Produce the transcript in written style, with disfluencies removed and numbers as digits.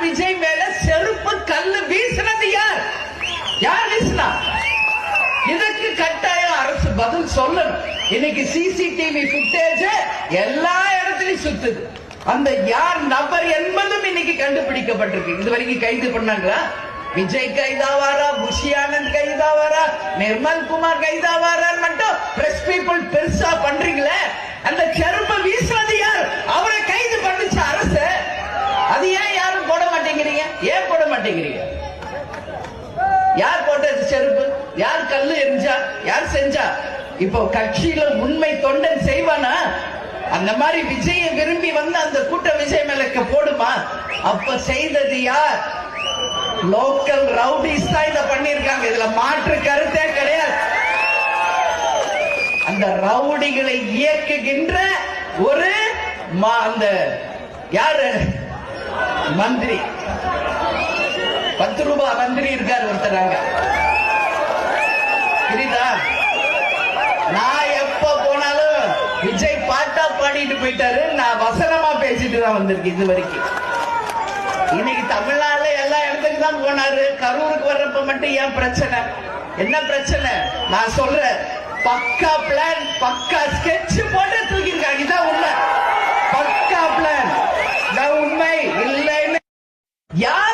விஜய் மேல செருப்பு கல்லு வீசினது யார்? யார் வீசினா? இதுக்கு கட்டாயம் அரசு பதில் சொல்லணும். இன்னைக்கு சிசிடிவி புட்டேஜ் எல்லா இடத்துலயும் சுத்துது. அந்த யார் நபர் என்பதும் இன்னைக்கு கண்டுபிடிக்கப்பட்டிருக்கு. இது வரைக்கும் கைது பண்ணாங்களா? விஜய் கைதாவாரா, புஷி ஆனந்த் கைதாவாரா, நிர்மல் குமார் கைதாவாரா மட்டும் பிரஸ் பீப்புள் பெருசா பண்றீங்களே. அந்த செருப்பை வீசுறது யார்? அவரை கைது பண்ணுச்சு அரசு. அது ஏன் யாரும் போட மாட்டேங்கிறீங்க? ஏன் போட மாட்டேங்கிறீங்க? யார் போட்டது செருப்பு? யார் கல்லு எரிஞ்சா? யார் செஞ்சா? இப்போ கட்சியில உண்மை தொண்டன் செய்வானா? அந்த மாதிரி விஜய விரும்பி வந்து அந்த கூட்ட விஜய் மேலக்க போடுமா? அப்ப செய்தது யார்? லோக்கல் ரவுடிஸ் தான் இத பண்ணிருக்காங்க. இதுல மாற்று கருத்தே கிடையாது. அந்த ரவுடிகளை இயக்குகின்ற ஒரு அந்த யாரு மந்திரி, 10 ரூபாய் மந்திரி இருக்காரு ஒருத்தராங்க. புரியுதா? நான் எப்ப போனாலும் விஜய் பாட்டா பாடிட்டு போயிட்டாரு, நான் வசனமா பேசிட்டு தான் வந்திருக்கேன் இது வரைக்கும். இன்னைக்கு தமிழ்நாடுல எல்லா இடத்துக்கு தான் போனாரு. கரூருக்கு வர்றப்ப மட்டும் ஏன் பிரச்சனை? என்ன பிரச்சனை? நான் சொல்றேன், பக்கா பிளான், பக்கா ஸ்கெட்ச் போட்டு தூக்கிருக்காங்க. இதான் உண்மை. பக்கா பிளான். உண்மை இல்லைன்னு யார்